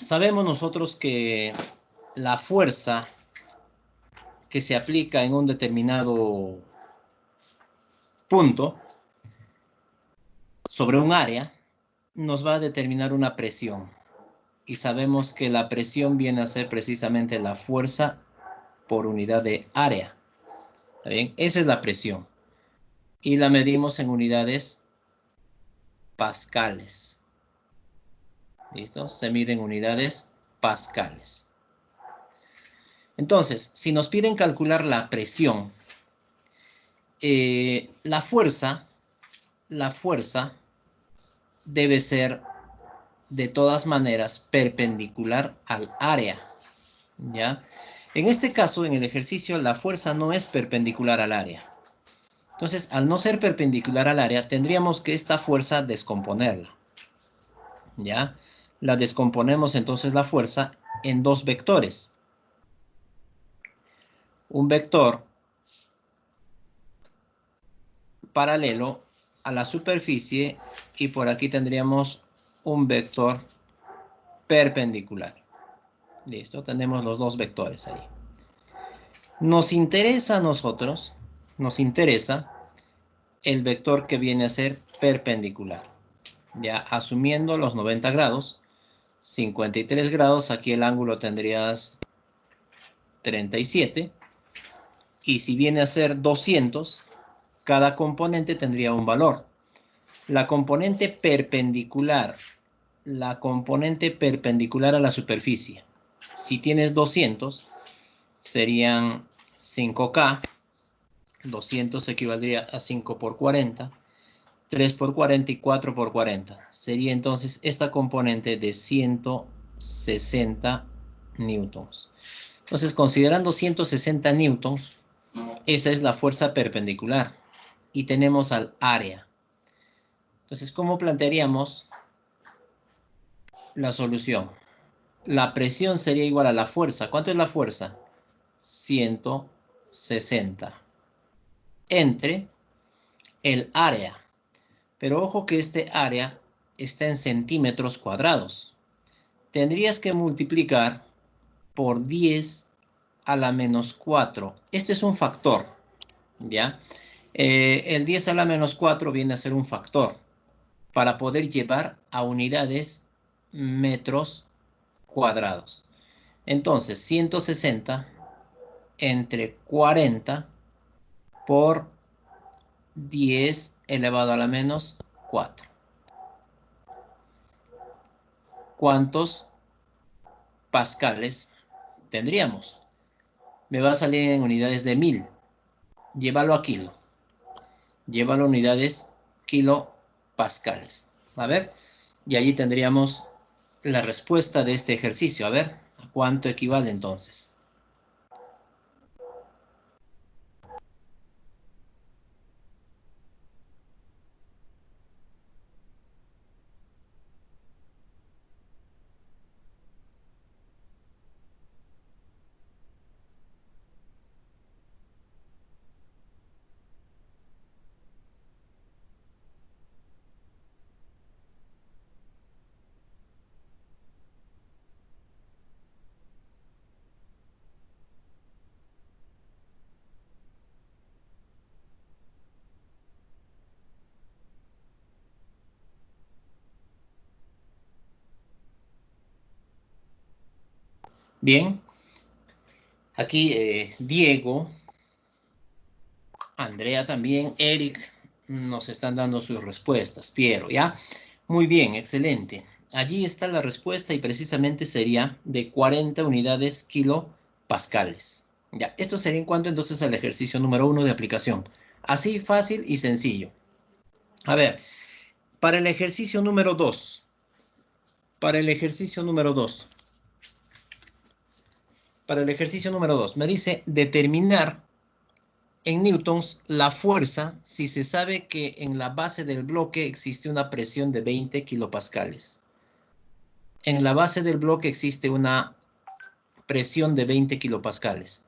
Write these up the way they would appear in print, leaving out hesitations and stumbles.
Sabemos nosotros que la fuerza que se aplica en un determinado punto sobre un área nos va a determinar una presión. Y sabemos que la presión viene a ser precisamente la fuerza por unidad de área. ¿Está bien? Esa es la presión. Y la medimos en unidades pascales. ¿Listo? Se mide en unidades pascales. Entonces, si nos piden calcular la presión, la fuerza debe ser de todas maneras perpendicular al área, ¿ya? En este caso, en el ejercicio, la fuerza no es perpendicular al área. Entonces, al no ser perpendicular al área, tendríamos que esta fuerza descomponerla, ¿ya? La descomponemos entonces la fuerza en dos vectores. Un vector paralelo a la superficie y por aquí tendríamos un vector perpendicular. Listo, tenemos los dos vectores ahí. Nos interesa a nosotros, el vector que viene a ser perpendicular. Ya asumiendo los 90 grados, 53 grados, aquí el ángulo tendrías 37. Y si viene a ser 200, cada componente tendría un valor. La componente perpendicular a la superficie. Si tienes 200, serían 5K. 200 equivaldría a 5 por 40, 3 por 40 y 4 por 40. Sería entonces esta componente de 160 newtons. Entonces, considerando 160 newtons, esa es la fuerza perpendicular. Y tenemos al área. Entonces, ¿cómo plantearíamos la solución? La presión sería igual a la fuerza. ¿Cuánto es la fuerza? 160. Entre el área. Pero ojo que este área está en centímetros cuadrados. Tendrías que multiplicar por 10 a la menos 4. Este es un factor, ¿ya? El 10 a la menos 4 viene a ser un factor para poder llevar a unidades metros cuadrados. Entonces, 160 entre 40 por 10 elevado a la menos 4. ¿Cuántos pascales tendríamos? Me va a salir en unidades de 1000. Llévalo a kilo. Llévalo a unidades kilopascales. A ver, y allí tendríamos la respuesta de este ejercicio. A ver, ¿a cuánto equivale entonces? Bien, aquí Diego, Andrea también, Eric, nos están dando sus respuestas. Piero, ¿ya? Muy bien, excelente. Allí está la respuesta y precisamente sería de 40 unidades kilopascales. Ya, esto sería en cuanto entonces al ejercicio número 1 de aplicación. Así, fácil y sencillo. A ver, para el ejercicio número 2. Para el ejercicio número 2. Para el ejercicio número 2. Me dice determinar en newtons la fuerza si se sabe que en la base del bloque existe una presión de 20 kilopascales. En la base del bloque existe una presión de 20 kilopascales.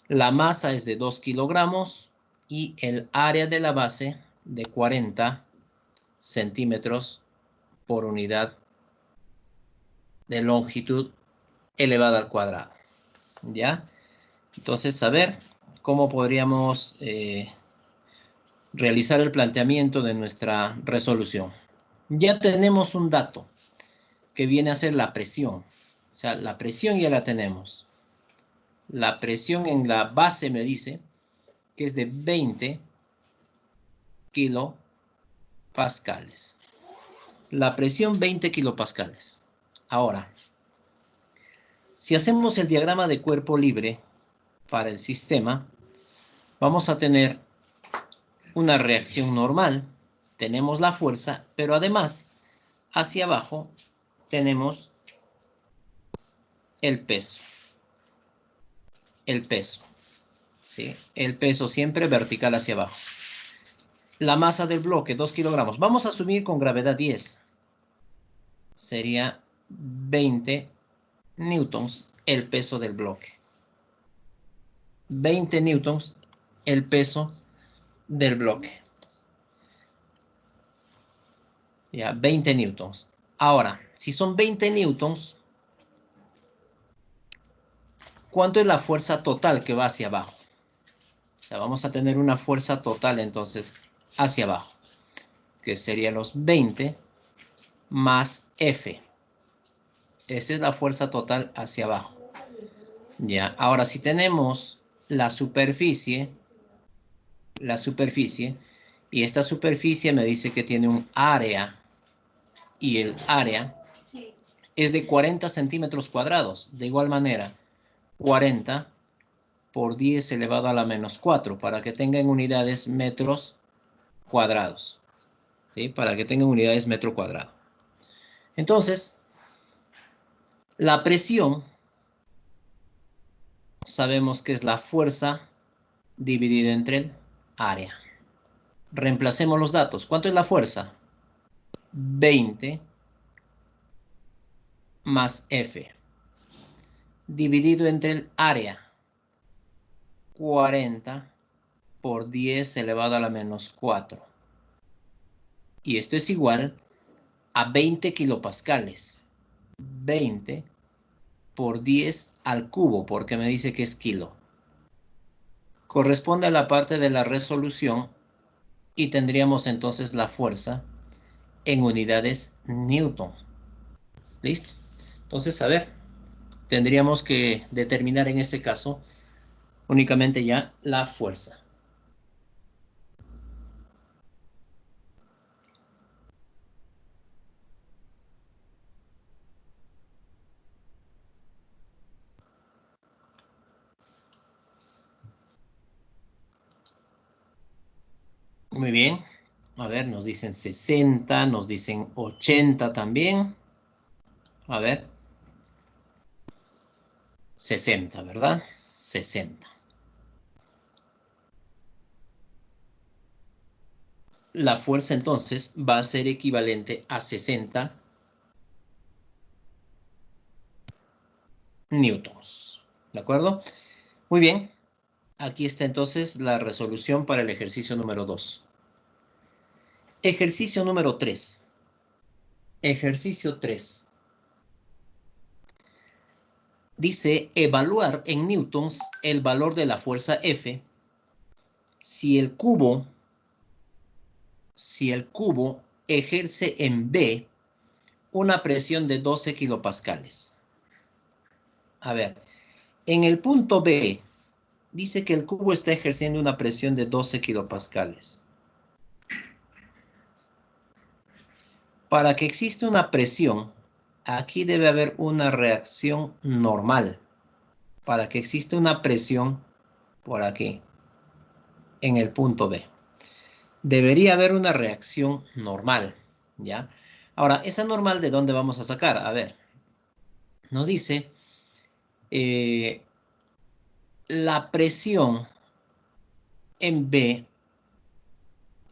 La masa es de 2 kilogramos y el área de la base de 40 centímetros por unidad de longitud elevada al cuadrado. ¿Ya? Entonces, a ver cómo podríamos realizar el planteamiento de nuestra resolución. Ya tenemos un dato que viene a ser la presión. O sea, la presión ya la tenemos. La presión en la base me dice que es de 20 kilopascales. La presión 20 kilopascales. Ahora, si hacemos el diagrama de cuerpo libre para el sistema, vamos a tener una reacción normal. Tenemos la fuerza, pero además, hacia abajo, tenemos el peso. El peso. ¿Sí? El peso siempre vertical hacia abajo. La masa del bloque, 2 kilogramos. Vamos a asumir con gravedad 10. Sería 20 newtons el peso del bloque. 20 newtons el peso del bloque. Ya, 20 newtons. Ahora, si son 20 newtons, ¿cuánto es la fuerza total que va hacia abajo? O sea, vamos a tener una fuerza total entonces hacia abajo, que sería los 20 más F. Esa es la fuerza total hacia abajo. Ya, ahora si tenemos la superficie, y esta superficie me dice que tiene un área, y el área es de 40 centímetros cuadrados. De igual manera, 40 por 10 elevado a la menos 4, para que tengan unidades metros cuadrados. ¿Sí? Para que tengan unidades metro cuadrado. Entonces, la presión, sabemos que es la fuerza dividida entre el área. Reemplacemos los datos. ¿Cuánto es la fuerza? 20 más F. Dividido entre el área. 40 por 10 elevado a la menos 4. Y esto es igual a 20 kilopascales. 20 por 10 al cubo, porque me dice que es kilo. Corresponde a la parte de la resolución y tendríamos entonces la fuerza en unidades Newton. ¿Listo? Entonces, a ver, tendríamos que determinar en este caso únicamente ya la fuerza. Muy bien. A ver, nos dicen 60, nos dicen 80 también. A ver. 60, ¿verdad? 60. La fuerza entonces va a ser equivalente a 60 newtons. ¿De acuerdo? Muy bien. Aquí está entonces la resolución para el ejercicio número 2. Ejercicio número 3. Ejercicio 3. Dice evaluar en newtons el valor de la fuerza F si el cubo ejerce en B una presión de 12 kilopascales. A ver, en el punto B dice que el cubo está ejerciendo una presión de 12 kilopascales. Para que exista una presión, aquí debe haber una reacción normal. Para que exista una presión por aquí, en el punto B. Debería haber una reacción normal, ¿ya? Ahora, ¿esa normal de dónde vamos a sacar? A ver, nos dice la presión en B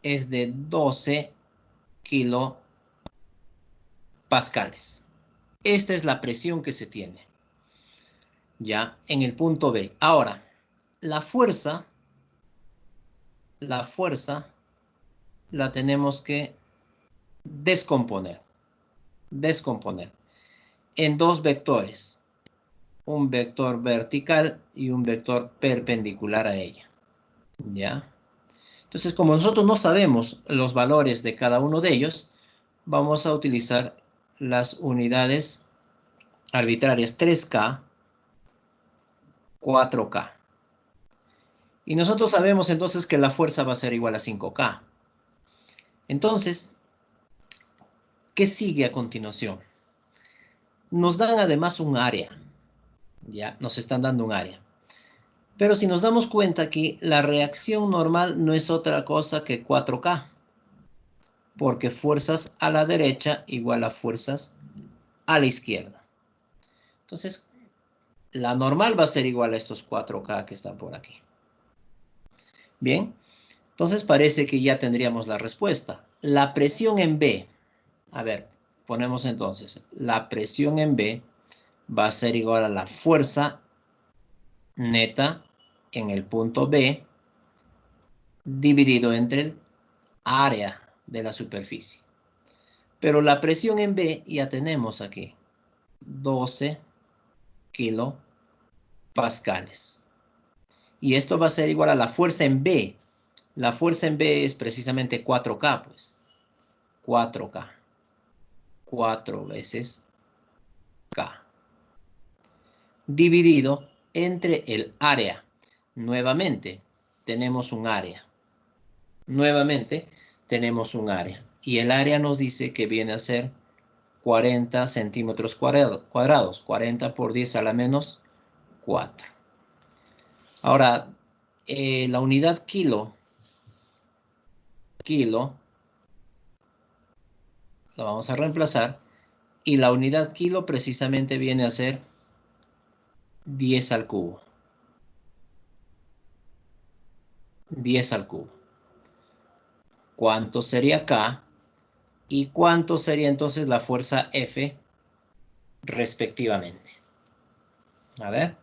es de 12 kilopascales. Esta es la presión que se tiene, ¿ya? En el punto B. Ahora, la fuerza la tenemos que descomponer. en dos vectores. Un vector vertical y un vector perpendicular a ella. ¿Ya? Entonces, como nosotros no sabemos los valores de cada uno de ellos, vamos a utilizar las unidades arbitrarias 3K, 4K. Y nosotros sabemos entonces que la fuerza va a ser igual a 5K. Entonces, ¿qué sigue a continuación? Nos dan además un área. Ya, nos están dando un área. Pero si nos damos cuenta aquí, la reacción normal no es otra cosa que 4K. Porque fuerzas a la derecha igual a fuerzas a la izquierda. Entonces, la normal va a ser igual a estos 4K que están por aquí. Bien, entonces parece que ya tendríamos la respuesta. La presión en B, a ver, ponemos entonces, la presión en B va a ser igual a la fuerza neta en el punto B dividido entre el área de la superficie. Pero la presión en B ya tenemos aquí, 12 kilopascales. Y esto va a ser igual a la fuerza en B. La fuerza en B es precisamente 4K, pues. 4K. 4 veces K. Dividido entre el área. Nuevamente, tenemos un área. Nuevamente, tenemos un área. Y el área nos dice que viene a ser 40 centímetros cuadrados. 40 por 10 a la menos 4. Ahora, la unidad kilo, la vamos a reemplazar. Y la unidad kilo precisamente viene a ser 10 al cubo. 10 al cubo. ¿Cuánto sería K? ¿Y cuánto sería entonces la fuerza F respectivamente? A ver.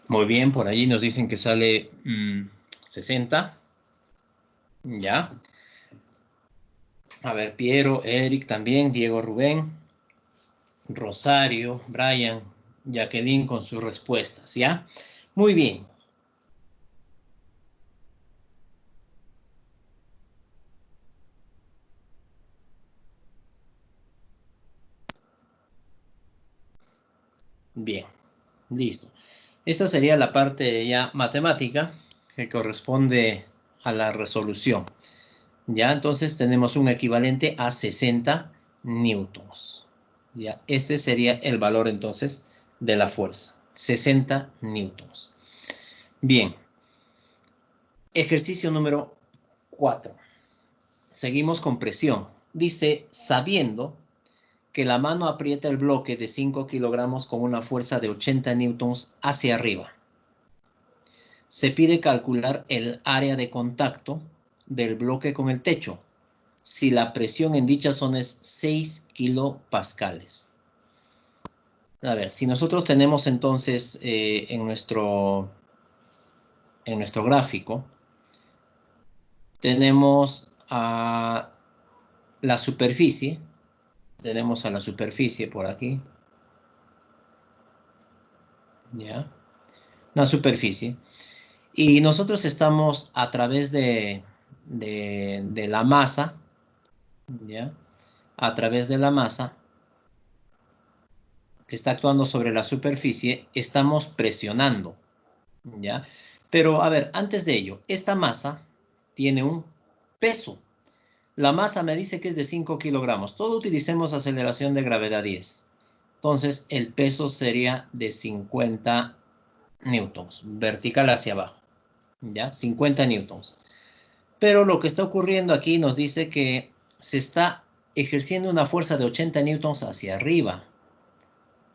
Muy bien, por allí nos dicen que sale 60. Ya. A ver, Piero, Eric también, Diego, Rubén, Rosario, Brian, Jacqueline con sus respuestas, ¿ya? Muy bien. Bien, listo. Esta sería la parte ya matemática que corresponde a la resolución. Ya, entonces tenemos un equivalente a 60 newtons. Ya, este sería el valor entonces de la fuerza, 60 newtons. Bien, ejercicio número 4. Seguimos con presión. Dice, sabiendo que la mano aprieta el bloque de 5 kilogramos con una fuerza de 80 newtons hacia arriba. Se pide calcular el área de contacto del bloque con el techo si la presión en dicha zona es 6 kilopascales. A ver, si nosotros tenemos entonces en nuestro gráfico, tenemos a la superficie, tenemos a la superficie por aquí, ¿ya? Una superficie. Y nosotros estamos a través de la masa, ¿ya? A través de la masa que está actuando sobre la superficie, estamos presionando, ¿ya? Pero, a ver, antes de ello, esta masa tiene un peso. La masa me dice que es de 5 kilogramos. Todo utilicemos aceleración de gravedad 10. Entonces, el peso sería de 50 newtons, vertical hacia abajo, ¿ya? 50 newtons. Pero lo que está ocurriendo aquí nos dice que se está ejerciendo una fuerza de 80 newtons hacia arriba.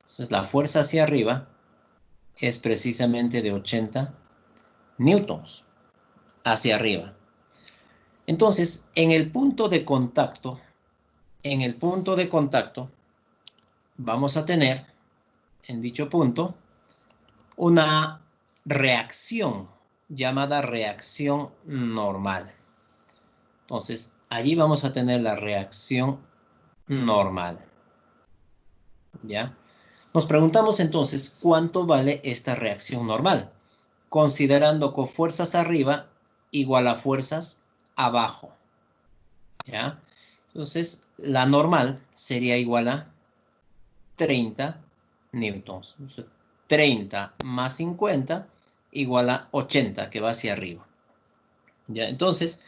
Entonces la fuerza hacia arriba es precisamente de 80 newtons hacia arriba. Entonces, en el punto de contacto, vamos a tener, en dicho punto, una reacción llamada reacción normal. Entonces, allí vamos a tener la reacción normal. ¿Ya? Nos preguntamos entonces, ¿cuánto vale esta reacción normal? Considerando que fuerzas arriba igual a fuerzas abajo. ¿Ya? Entonces, la normal sería igual a 30 newtons. Entonces, 30 más 50 igual a 80, que va hacia arriba. ¿Ya? Entonces,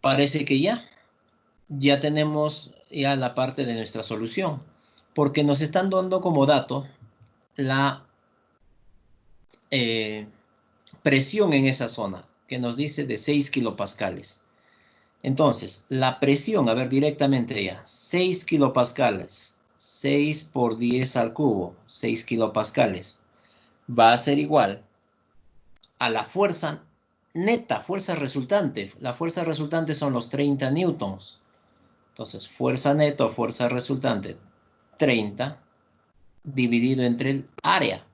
parece que ya tenemos ya la parte de nuestra solución, porque nos están dando como dato la presión en esa zona, que nos dice de 6 kilopascales. Entonces, la presión, a ver directamente ya, 6 kilopascales, 6 por 10 al cubo, 6 kilopascales, va a ser igual a la fuerza neta, fuerza resultante. La fuerza resultante son los 30 newtons. Entonces, fuerza neta o fuerza resultante, 30 dividido entre el área.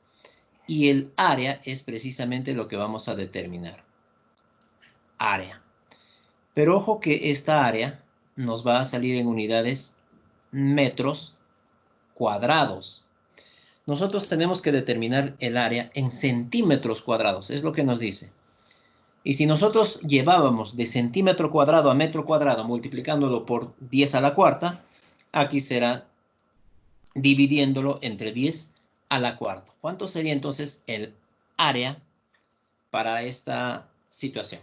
Y el área es precisamente lo que vamos a determinar. Área. Pero ojo que esta área nos va a salir en unidades metros cuadrados. Nosotros tenemos que determinar el área en centímetros cuadrados, es lo que nos dice. Y si nosotros llevábamos de centímetro cuadrado a metro cuadrado multiplicándolo por 10 a la cuarta, aquí será dividiéndolo entre 10 a la cuarta. ¿Cuánto sería entonces el área para esta situación?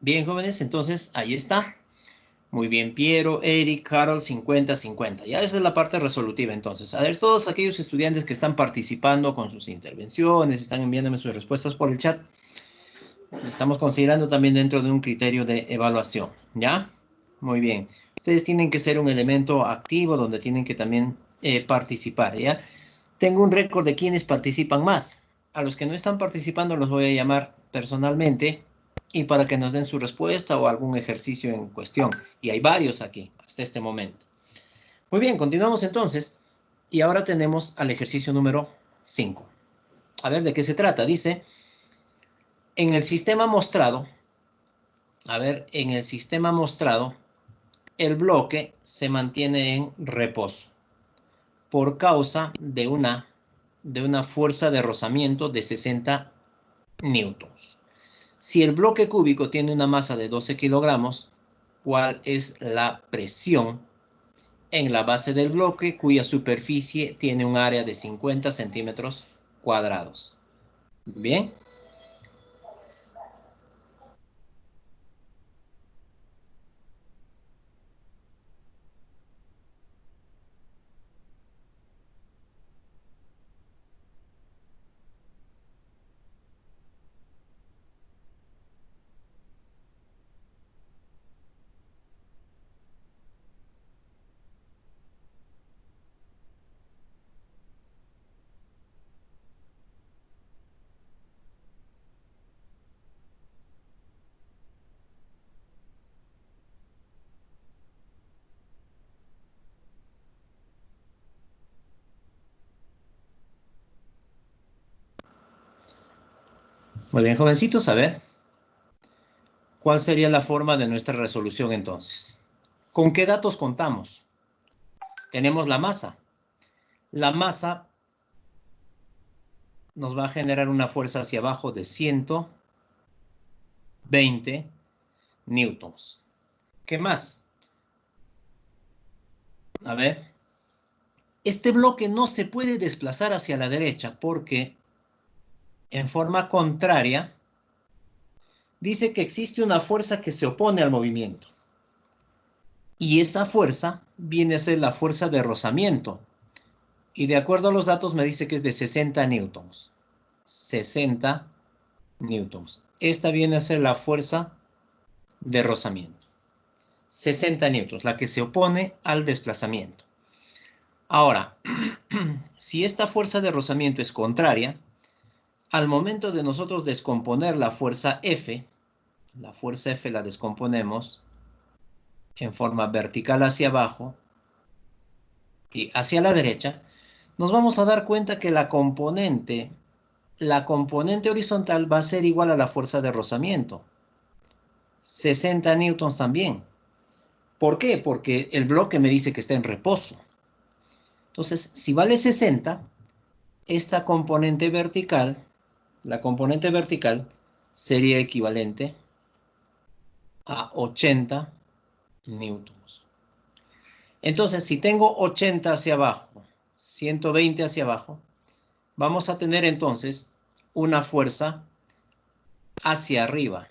Bien, jóvenes, entonces ahí está. Muy bien, Piero, Eric, Carol, 50-50. Ya esa es la parte resolutiva entonces. A ver, todos aquellos estudiantes que están participando con sus intervenciones, están enviándome sus respuestas por el chat, estamos considerando también dentro de un criterio de evaluación, ¿ya? Muy bien. Ustedes tienen que ser un elemento activo donde tienen que también participar, ¿ya? Tengo un récord de quienes participan más. A los que no están participando los voy a llamar personalmente y para que nos den su respuesta o algún ejercicio en cuestión. Y hay varios aquí hasta este momento. Muy bien, continuamos entonces. Y ahora tenemos al ejercicio número 5. A ver, ¿de qué se trata? Dice, en el sistema mostrado, en el sistema mostrado, el bloque se mantiene en reposo por causa de una fuerza de rozamiento de 60 newtons. Si el bloque cúbico tiene una masa de 12 kilogramos, ¿cuál es la presión en la base del bloque cuya superficie tiene un área de 50 centímetros cuadrados? Bien. Muy bien, jovencitos, a ver. ¿Cuál sería la forma de nuestra resolución entonces? ¿Con qué datos contamos? Tenemos la masa. La masa nos va a generar una fuerza hacia abajo de 120 newtons. ¿Qué más? A ver. Este bloque no se puede desplazar hacia la derecha porque en forma contraria dice que existe una fuerza que se opone al movimiento. Y esa fuerza viene a ser la fuerza de rozamiento. Y de acuerdo a los datos me dice que es de 60 newtons. 60 newtons. Esta viene a ser la fuerza de rozamiento. 60 newtons, la que se opone al desplazamiento. Ahora, si esta fuerza de rozamiento es contraria, al momento de nosotros descomponer la fuerza F la descomponemos en forma vertical hacia abajo y hacia la derecha, nos vamos a dar cuenta que la componente horizontal va a ser igual a la fuerza de rozamiento. 60 newtons también. ¿Por qué? Porque el bloque me dice que está en reposo. Entonces, si vale 60, esta componente vertical, la componente vertical sería equivalente a 80 newtons. Entonces, si tengo 80 hacia abajo, 120 hacia abajo, vamos a tener entonces una fuerza hacia arriba,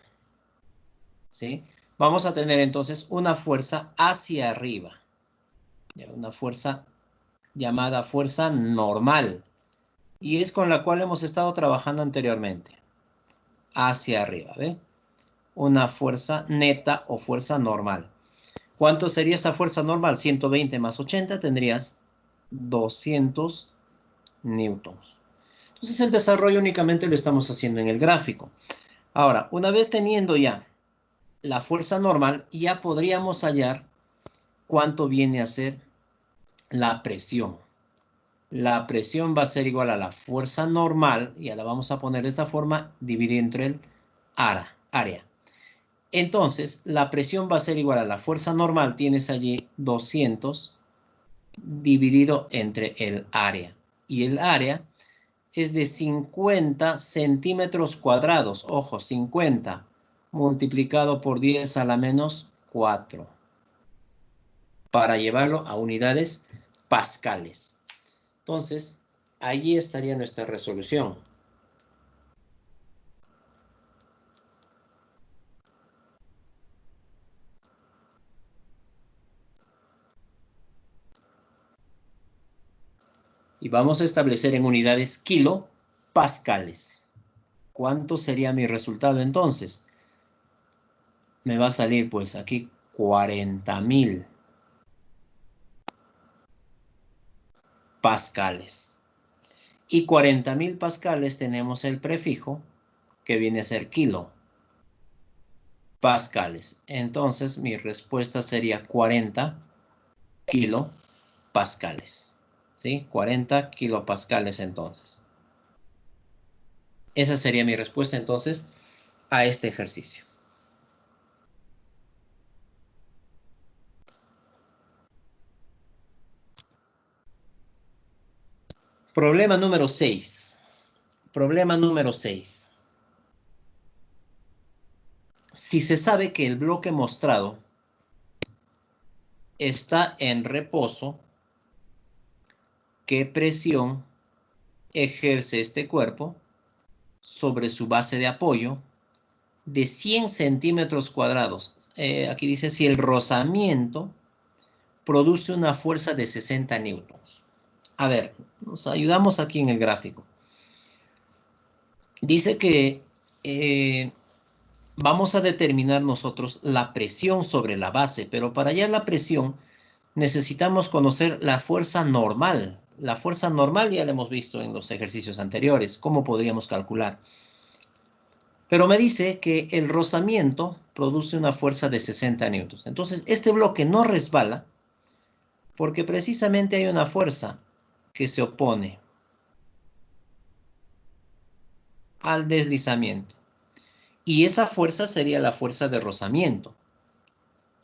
¿sí? Vamos a tener entonces una fuerza hacia arriba, una fuerza llamada fuerza normal, y es con la cual hemos estado trabajando anteriormente, hacia arriba, ¿ve? Una fuerza neta o fuerza normal. ¿Cuánto sería esa fuerza normal? 120 más 80 tendrías 200 newtons. Entonces el desarrollo únicamente lo estamos haciendo en el gráfico. Ahora, una vez teniendo ya la fuerza normal, ya podríamos hallar cuánto viene a ser la presión. La presión va a ser igual a la fuerza normal, ya la vamos a poner de esta forma, dividir entre el área. Entonces, la presión va a ser igual a la fuerza normal, tienes allí 200 dividido entre el área. Y el área es de 50 centímetros cuadrados. Ojo, 50 multiplicado por 10 a la menos 4. Para llevarlo a unidades pascales. Entonces, allí estaría nuestra resolución. Y vamos a establecer en unidades kilopascales. ¿Cuánto sería mi resultado entonces? Me va a salir pues aquí 40.000 pascales. Y 40.000 pascales tenemos el prefijo que viene a ser kilo pascales. Entonces mi respuesta sería 40 kilopascales. ¿Sí? 40 kilopascales entonces. Esa sería mi respuesta entonces a este ejercicio. Problema número 6. Problema número 6. Si se sabe que el bloque mostrado está en reposo, ¿qué presión ejerce este cuerpo sobre su base de apoyo de 100 centímetros cuadrados? Aquí dice si el rozamiento produce una fuerza de 60 newtons. A ver, nos ayudamos aquí en el gráfico. Dice que vamos a determinar nosotros la presión sobre la base, pero para hallar la presión necesitamos conocer la fuerza normal. La fuerza normal ya la hemos visto en los ejercicios anteriores. ¿Cómo podríamos calcular? Pero me dice que el rozamiento produce una fuerza de 60 newtons. Entonces, este bloque no resbala porque precisamente hay una fuerza que se opone al deslizamiento. Y esa fuerza sería la fuerza de rozamiento.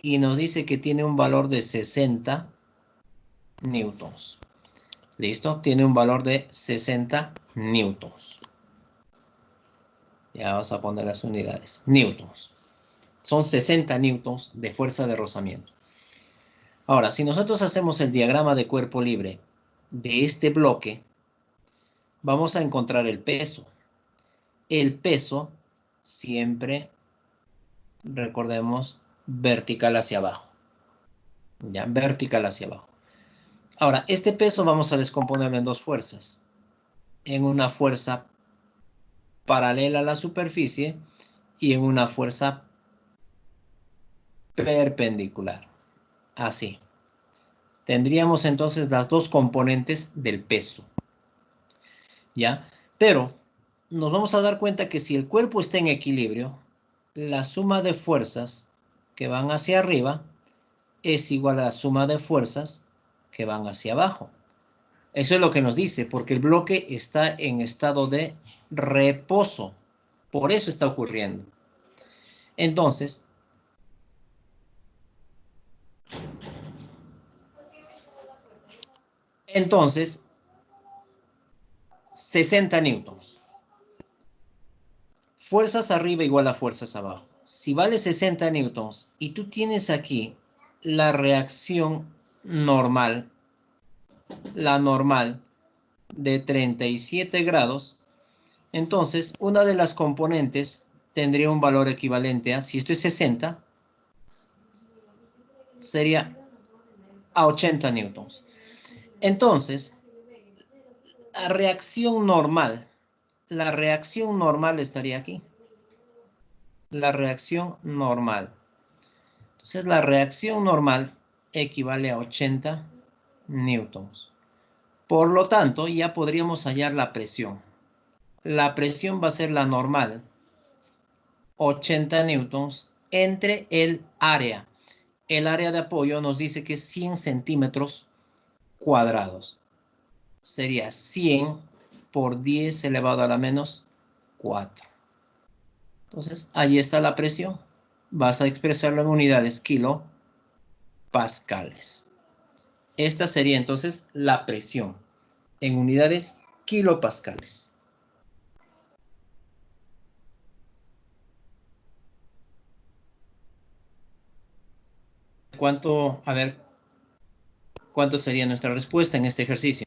Y nos dice que tiene un valor de 60 newtons. ¿Listo? Tiene un valor de 60 newtons. Ya vamos a poner las unidades. Newtons. Son 60 newtons de fuerza de rozamiento. Ahora, si nosotros hacemos el diagrama de cuerpo libre de este bloque, vamos a encontrar el peso. El peso siempre, recordemos, vertical hacia abajo. Ya, vertical hacia abajo. Ahora, este peso vamos a descomponerlo en dos fuerzas. En una fuerza paralela a la superficie y en una fuerza perpendicular. Así. Tendríamos entonces las dos componentes del peso. ¿Ya? Pero nos vamos a dar cuenta que si el cuerpo está en equilibrio, la suma de fuerzas que van hacia arriba es igual a la suma de fuerzas que van hacia abajo. Eso es lo que nos dice, porque el bloque está en estado de reposo. Por eso está ocurriendo. Entonces, 60 newtons. Fuerzas arriba igual a fuerzas abajo. Si vale 60 newtons y tú tienes aquí la reacción normal, la normal de 37 grados, entonces una de las componentes tendría un valor equivalente a, si esto es 60, sería a 80 newtons. Entonces, la reacción normal estaría aquí. La reacción normal. Entonces, la reacción normal equivale a 80 newtons. Por lo tanto, ya podríamos hallar la presión. La presión va a ser la normal, 80 newtons, entre el área. El área de apoyo nos dice que es 100 centímetros cuadrados. Sería 100 por 10 elevado a la menos 4. Entonces, ahí está la presión. Vas a expresarlo en unidades kilopascales. Esta sería entonces la presión en unidades kilopascales. ¿Cuánto, a ver, cuánto sería nuestra respuesta en este ejercicio?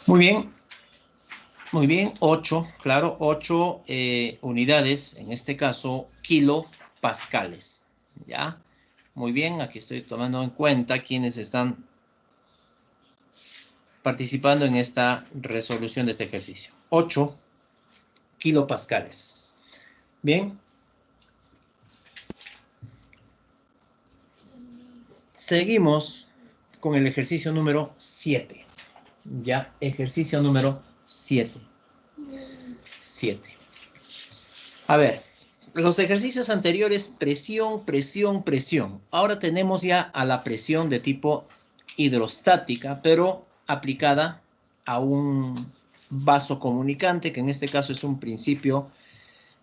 Muy bien. Muy bien, 8, claro, 8 unidades, en este caso, kilopascales. ¿Ya? Muy bien, aquí estoy tomando en cuenta quienes están participando en esta resolución de este ejercicio. 8 kilopascales. Bien. Seguimos con el ejercicio número 7. Ya, ejercicio número 7. 7. A ver, los ejercicios anteriores, presión, presión, presión. Ahora tenemos ya a la presión de tipo hidrostática, pero aplicada a un vaso comunicante, que en este caso es un principio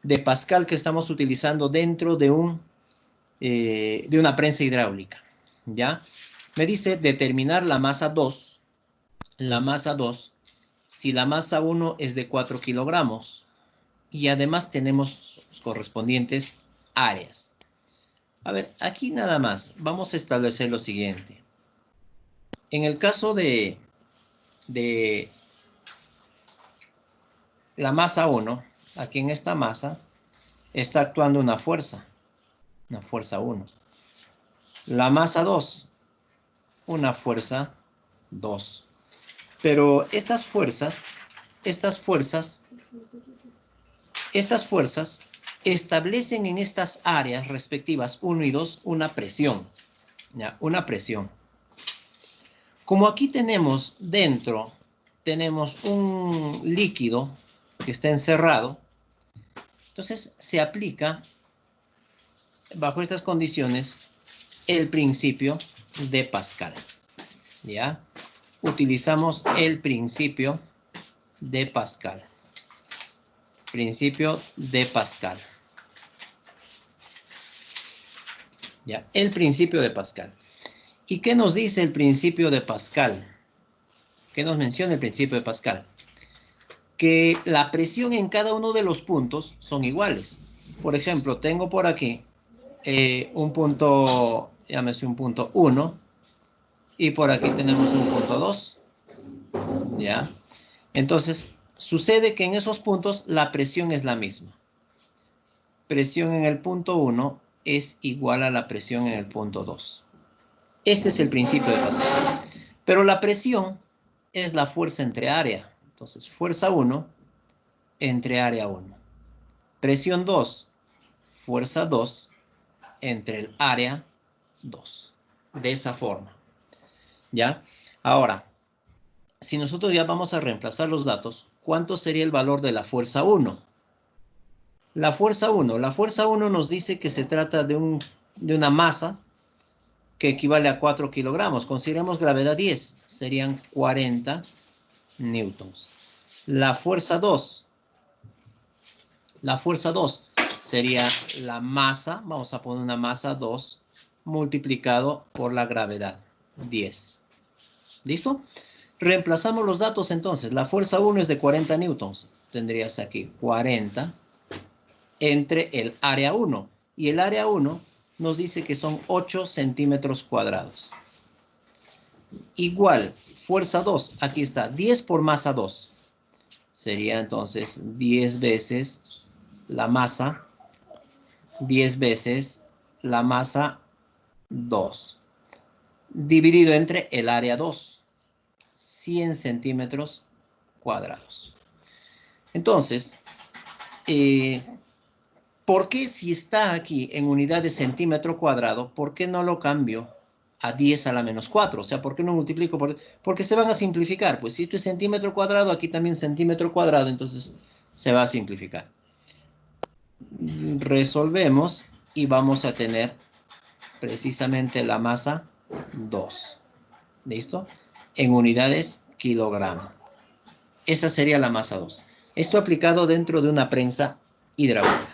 de Pascal que estamos utilizando dentro de una prensa hidráulica. ¿Ya? Me dice determinar la masa 2. La masa 2, si la masa 1 es de 4 kilogramos. Y además tenemos los correspondientes áreas. A ver, aquí nada más vamos a establecer lo siguiente. En el caso de la masa 1, aquí en esta masa, está actuando una fuerza 1. La masa 2, una fuerza 2. Pero estas fuerzas establecen en estas áreas respectivas 1 y 2 una presión. ¿Ya? Una presión. Como aquí tenemos dentro, tenemos un líquido que está encerrado, entonces se aplica bajo estas condiciones el principio de Pascal. ¿Ya? Utilizamos el principio de Pascal. Principio de Pascal. ¿Ya? El principio de Pascal. ¿Y qué nos dice el principio de Pascal? ¿Qué nos menciona el principio de Pascal? Que la presión en cada uno de los puntos son iguales. Por ejemplo, tengo por aquí un punto, llámese un punto 1, y por aquí tenemos un punto 2. ¿Ya? Entonces, sucede que en esos puntos la presión es la misma. Presión en el punto 1 es igual a la presión en el punto 2. Este es el principio de Pascal. Pero la presión es la fuerza entre área. Entonces, fuerza 1 entre área 1. Presión 2, fuerza 2 entre el área 2. De esa forma. ¿Ya? Ahora, si nosotros ya vamos a reemplazar los datos, ¿cuánto sería el valor de la fuerza 1? La fuerza 1 nos dice que se trata de una masa que equivale a 4 kilogramos. Consideremos gravedad 10, serían 40 newtons. La fuerza 2 sería la masa, vamos a poner una masa 2 multiplicado por la gravedad 10. ¿Listo? Reemplazamos los datos entonces. La fuerza 1 es de 40 newtons. Tendrías aquí 40 entre el área 1. Y el área 1 nos dice que son 8 centímetros cuadrados. Igual, fuerza 2, aquí está, 10 por masa 2. Sería entonces 10 veces la masa, 10 veces la masa 2. Dividido entre el área 2, 100 centímetros cuadrados. Entonces, ¿por qué si está aquí en unidad de centímetro cuadrado, por qué no lo cambio a 10 a la menos 4? O sea, ¿por qué no multiplico? Porque se van a simplificar. Pues si esto es centímetro cuadrado, aquí también centímetro cuadrado, entonces se va a simplificar. Resolvemos y vamos a tener precisamente la masa 2. ¿Listo? En unidades kilogramo. Esa sería la masa 2. Esto aplicado dentro de una prensa hidráulica.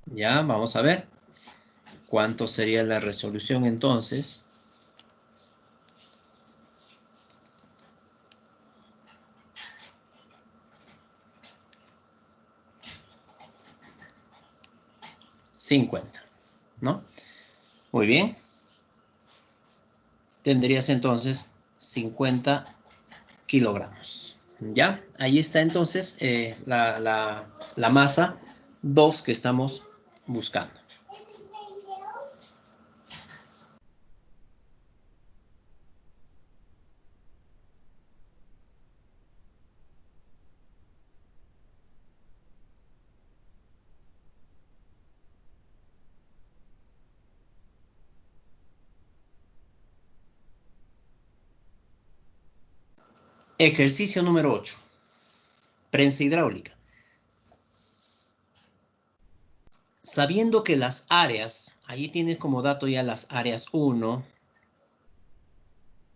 Ya, vamos a ver. ¿Cuánto sería la resolución entonces? $50, ¿no? Muy bien. Tendrías entonces 50 kilogramos. ¿Ya? Ahí está entonces la masa 2 que estamos buscando. Ejercicio número 8. Prensa hidráulica. Sabiendo que las áreas, allí tienes como dato ya las áreas 1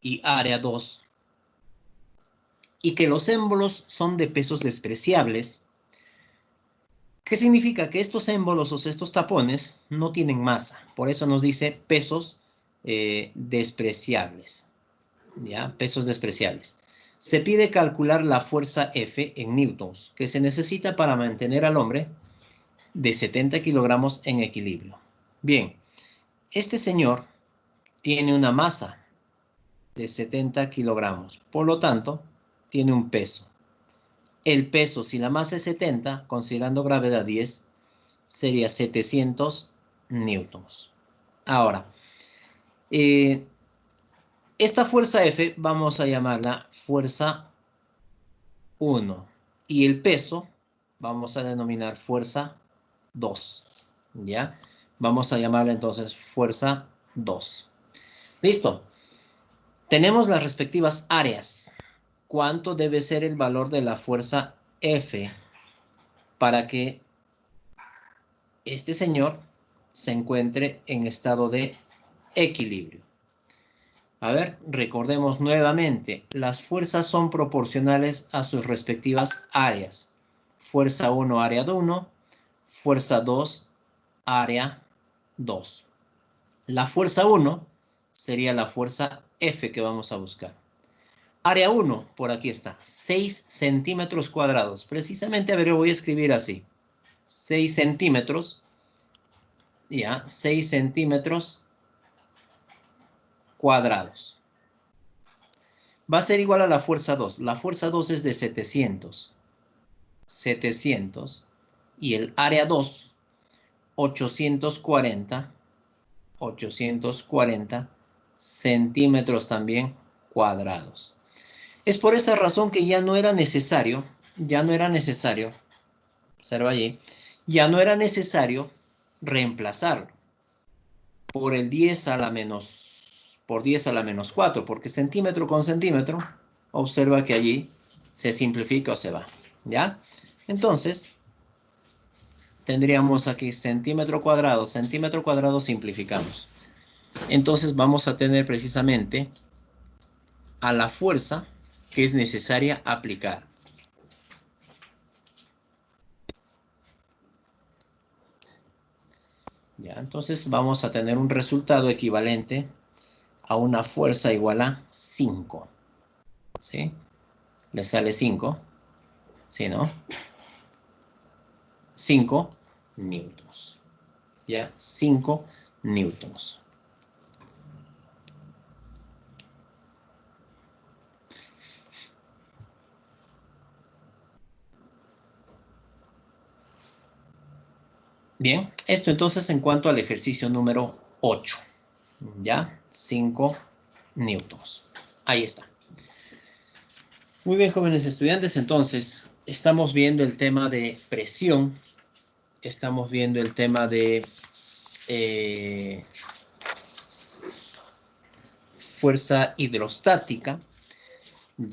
y área 2, y que los émbolos son de pesos despreciables, ¿Qué significa? Que estos émbolos, o sea, estos tapones, no tienen masa. Por eso nos dice pesos despreciables. ¿Ya? Pesos despreciables. Se pide calcular la fuerza F en newtons, que se necesita para mantener al hombre de 70 kilogramos en equilibrio. Bien, este señor tiene una masa de 70 kilogramos. Por lo tanto, tiene un peso. El peso, si la masa es 70, considerando gravedad 10, sería 700 newtons. Ahora, esta fuerza F vamos a llamarla fuerza 1. Y el peso vamos a denominar fuerza 2. ¿Ya? Vamos a llamarla entonces fuerza 2. Listo. Tenemos las respectivas áreas. ¿Cuánto debe ser el valor de la fuerza F para que este señor se encuentre en estado de equilibrio? A ver, recordemos nuevamente, las fuerzas son proporcionales a sus respectivas áreas. Fuerza 1, área 1, fuerza 2, área 2. La fuerza 1 sería la fuerza F que vamos a buscar. Área 1, por aquí está, 6 centímetros cuadrados. Precisamente, a ver, voy a escribir así. 6 centímetros, ya, 6 centímetros cuadrados. Va a ser igual a la fuerza 2. La fuerza 2 es de 700. 700. Y el área 2, 840. 840 centímetros también cuadrados. Es por esa razón que ya no era necesario, observa allí, ya no era necesario reemplazarlo por el 10 a la menos, por 10 a la menos 4, porque centímetro con centímetro, observa que allí se simplifica o se va, ¿ya? Entonces, tendríamos aquí centímetro cuadrado, simplificamos. Entonces vamos a tener precisamente a la fuerza que es necesaria aplicar. Ya, entonces vamos a tener un resultado equivalente a una fuerza igual a 5. ¿Sí? Le sale 5. ¿Sí, no? 5 newtons. ¿Ya? 5 newtons. Bien, esto entonces en cuanto al ejercicio número 8. ¿Ya? 5 newtons. Ahí está. Muy bien, jóvenes estudiantes, entonces estamos viendo el tema de presión, estamos viendo el tema de fuerza hidrostática,